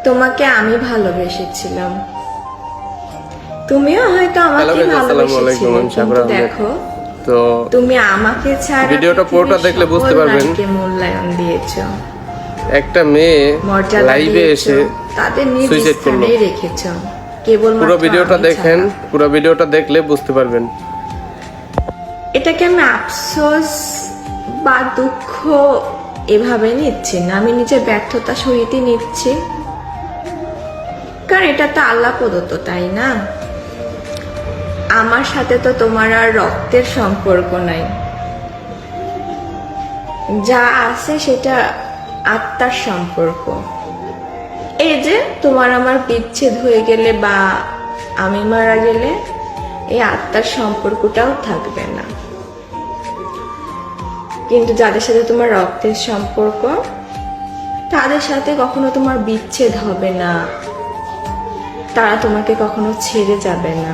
তোমাকে আমি ভালোবেসেছিলাম, তুমিও হয়তো আমাকে ভালোবেসেছিলে, কিন্তু দেখো তো তুমি আমাকে ছাড়া ভিডিওটা পুরোটা দেখলে বুঝতে পারবেন মূল্যায়ন দিয়েছো, একটা মেয়ে লাইভে এসে তাদের নিজ সুইসাইড করলো। স্থানে রেখেছো। কেবল পুরো ভিডিওটা দেখেন, পুরো ভিডিওটা দেখলে বুঝতে পারবেন। এটাকে আমি আফসোস বা দুঃখ এভাবে নিচ্ছি না, আমি নিজের ব্যর্থতা সহিত নিচ্ছি, কারণ এটা তো আল্লাহ প্রদত্ত, তাই না? আমার সাথে তো তোমার আর রক্তের সম্পর্ক নাই, যা আছে সেটা আত্মার সম্পর্ক। এই যে তোমার আমার বিচ্ছেদ হয়ে গেলে বা আমি মারা গেলে এই আত্মার সম্পর্কটাও থাকবে না, কিন্তু যাদের সাথে তোমার রক্তের সম্পর্ক তাদের সাথে কখনো তোমার বিচ্ছেদ হবে না, তারা তোমাকে কখনো ছেড়ে যাবে না,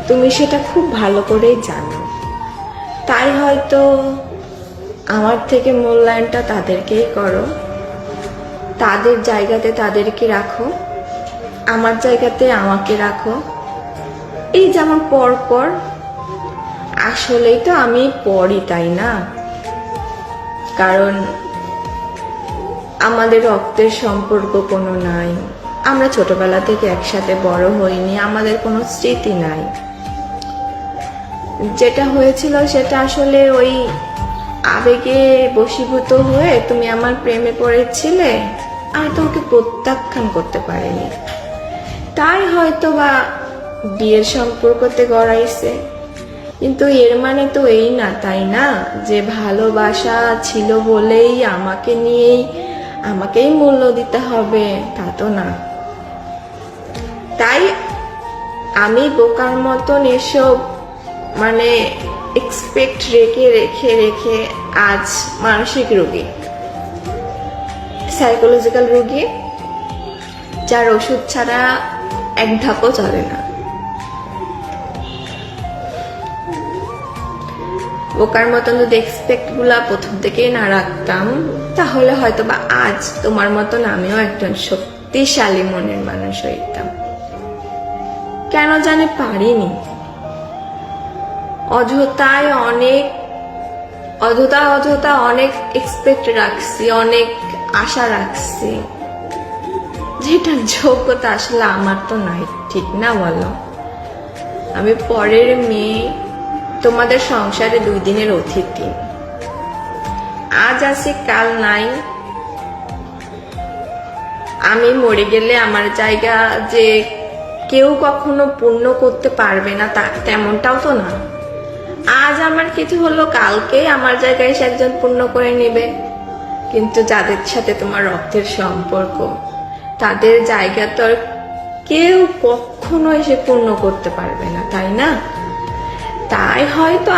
তুমি সেটা খুব ভালো করেই জানো। তাই হয়তো আমার থেকে মূল্যায়নটা তাদেরকেই করো, তাদের জায়গাতে তাদেরকে রাখো, আমার জায়গাতে আমাকে রাখো। এই যেমন পর আসলেই তো আমি পরই, তাই না? কারণ আমাদের রক্তের সম্পর্ক কোনো নাই, আমরা ছোটবেলা থেকে একসাথে বড় হইনি, আমাদের কোনো স্মৃতি নাই। যেটা হয়েছিল সেটা আসলে ওই আবেগে বশীভূত হয়ে তুমি আমার প্রেমে পড়েছিলে, আমি তোমাকে প্রত্যাখ্যান করতে পারিনি, তাই হয়তো বা বিয়ের সম্পর্কতে গড়াইছে। কিন্তু এর মানে তো এই না, তাই না, যে ভালোবাসা ছিল বলেই আমাকেই মূল্য দিতে হবে, তা তো না। তাই আমি বোকার মতন এসব মানে এক্সপেক্ট রেখে আজ মানসিক রোগী, সাইকোলজিক্যাল রোগী, যার ওষুধ ছাড়া এক ধাপও চলে না। বোকার মতন যদি এক্সপেক্ট গুলা প্রথম থেকেই না রাখতাম, তাহলে হয়তো বা আজ তোমার মতন আমিও একজন শক্তিশালী মনের মানুষ হইতাম। কেন জানি পারিনি, অযথা অনেক এক্সপেক্ট রাখছি, অনেক আশা রাখছি, যেটা যোগ্যতা আসলে আমার তো নাই, ঠিক না বলো? আমি পরের মেয়ে, তোমাদের সংসারে 2 দিনের অতিথি, আজ আছি কাল নাই। আমি মরে গেলে আমার জায়গা যে কেউ কখনো পূর্ণ করতে পারবে না তেমনটাও তো না। আজ আমার কিছু হলো, কালকে আমার জায়গায় এসে একজন পূর্ণ করে নেবে, কিন্তু যাদের সাথে তোমার রক্তের সম্পর্ক তাদের জায়গা তো আর কেউ কখনো এসে পূর্ণ করতে পারবে না, তাই না? তাই হয়তো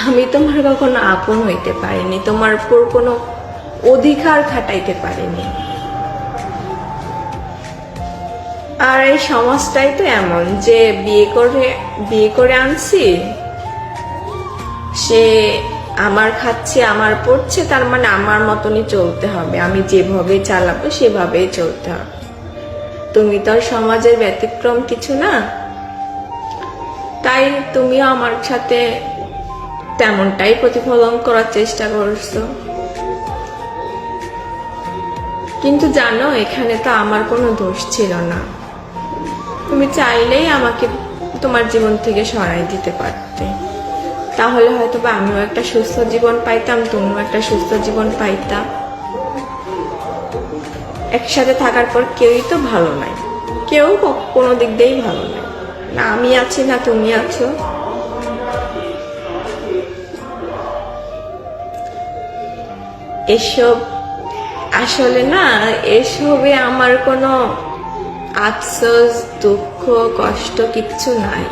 আমি তোমার কখনো আপন হইতে পারিনি, তোমার উপর কোনো অধিকার খাটাইতে পারিনি। আর এই সমাজটাই তো এমন যে বিয়ে করে আনছি, সে আমার খাচ্ছে আমার পড়ছে, তার মানে আমার মতনই চলতে হবে, আমি যেভাবে চালাবো সেভাবেই চলতে হবে। তুমি তো আর সমাজের ব্যতিক্রম কিছু না, তাই তুমিও আমার সাথে তেমনটাই প্রতিফলন করার চেষ্টা করছো। কিন্তু জানো, এখানে তো আমার কোনো দোষ ছিল না, তুমি চাইলেই আমাকে তোমার জীবন থেকে সরাই দিতে পারতে, তাহলে হয়তো বা আমিও একটা সুস্থ জীবন পাইতাম, তুমিও একটা সুস্থ জীবন পাইতা। একসাথে থাকার পর কেউই তো ভালো নাই, কেউ কোনো দিক দিয়েই ভালো নাই, না আমি আছি না তুমি আছো। এসব আসলে না, এসবে আমার কোনো আফসোস, দুঃখ, কষ্ট কিচ্ছু নাই,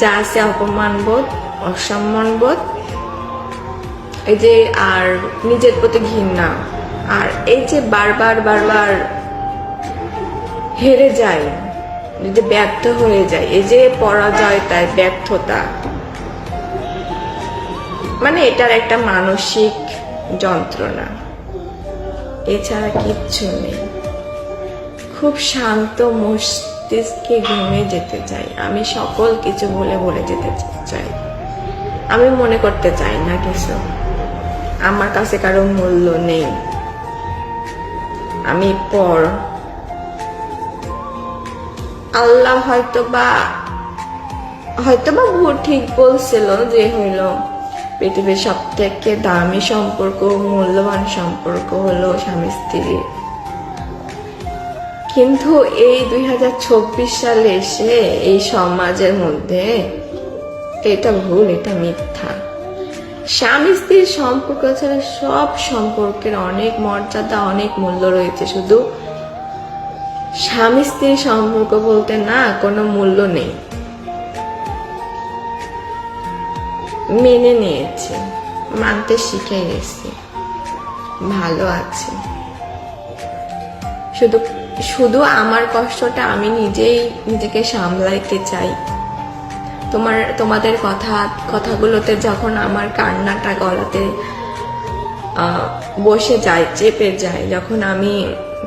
যা আছে অপমান বোধ, অসম্মান বোধ, এই যে আর নিজের প্রতি ঘৃণা, আর এই যে বারবার হেরে যায়, যে ব্যর্থ হয়ে যায়, এই যে পরাজয়তায় ব্যর্থতা, মানে এটার একটা মানসিক যন্ত্রণা, এছাড়া কিচ্ছু নেই। খুব শান্ত মস্তিষ্কে ঘুমিয়ে যেতে চাই। আমি সকল কিছু বলে যেতে চাই। আমি মনে করতে চাই না কিছু, আমার কাছে কারো মূল্য নেই, আমি পর। আল্লাহ হয়তোবা ভুল ঠিক বলছিল যে হইল পৃথিবীর সব থেকে দামি সম্পর্ক, মূল্যবান সম্পর্ক হলো স্বামী স্ত্রী। কিন্তু এই 2026 সালে এসে এই সমাজের মধ্যে এটা ভুল, এটা মিথ্যা। স্বামী স্ত্রীর সম্পর্ক ছাড়া সব সম্পর্কের অনেক মর্যাদা, অনেক মূল্য রয়েছে। শুধু স্বামী স্ত্রীর সম্পর্ক বলতে না কোনো মূল্য নেই। মেনে নিয়েছি, মানতে শিখে গেছি, ভালো আছে। শুধু আমার কষ্টটা আমি নিজেকে সামলাইতে চাই। তোমাদের কথাগুলোতে যখন আমার কান্নাটা গলাতে বসে যায়, চেপে যায়, যখন আমি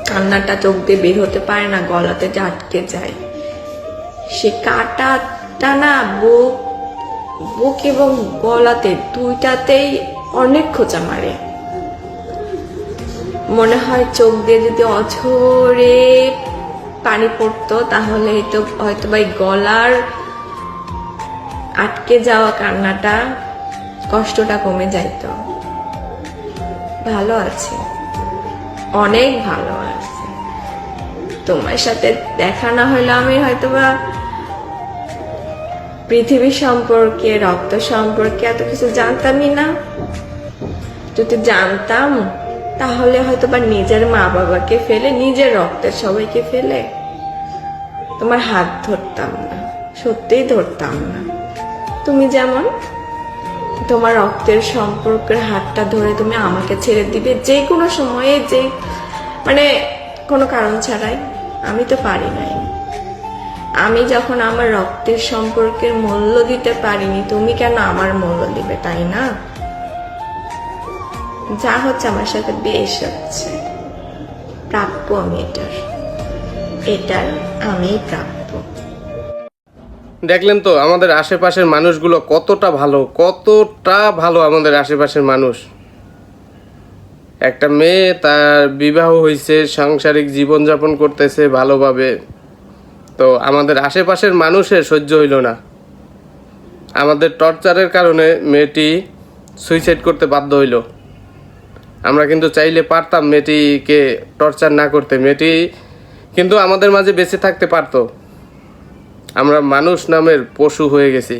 কান্নাটা চোখ দিয়ে বের হতে পারে না, গলাতে যে আটকে যায়, সে কাটাটা না বুক এবং গলাতে দুইটাতেই অনেক খোঁচা মারে। মনে হয় চোখ দিয়ে যদি অঝরে পানি পড়তো তাহলে হয়তো বা গলার আটকে যাওয়া কান্নাটা, কষ্টটা কমে যাইতো। ভালো আছি, অনেক ভালো আছি। তোমার সাথে দেখা না হইলে আমি হয়তোবা পৃথিবী সম্পর্কে, রক্ত সম্পর্কে এত কিছু জানতামই না। যদি জানতাম তাহলে হয়তোবা নিজের মা বাবাকে ফেলে, নিজের রক্তের সবাইকে ফেলে তোমার হাত ধরতাম না, সত্যিই ধরতাম না। তুমি যেমন তোমার রক্তের সম্পর্কের হাতটা ধরে তুমি আমাকে ছেড়ে দিবে যে কোনো সময়ে, যে মানে কোনো কারণ ছাড়াই। আমি তো পারি নাই। আমি যখন আমার রক্তের সম্পর্কের মূল্য দিতে পারিনি, তুমি কেন আমার মূল্য দিবে, তাই না? যা হচ্ছে আমার সাথে বেশ হচ্ছে, প্রাপ্য আমি এটার আমি প্রাপ্য। দেখলেন তো আমাদের আশেপাশের মানুষগুলো কতটা ভালো আমাদের আশেপাশের মানুষ। একটা মেয়ে তার বিবাহ হয়েছে, সাংসারিক জীবনযাপন করতেছে ভালোভাবে, তো আমাদের আশেপাশের মানুষের সহ্য হইল না। আমাদের টর্চারের কারণে মেয়েটি সুইসাইড করতে বাধ্য হইল। আমরা কিন্তু চাইলে পারতাম মেয়েটিকে টর্চার না করতে, মেয়েটি কিন্তু আমাদের মাঝে বেঁচে থাকতে পারতো। আমরা মানুষ নামের পশু হয়ে গেছি।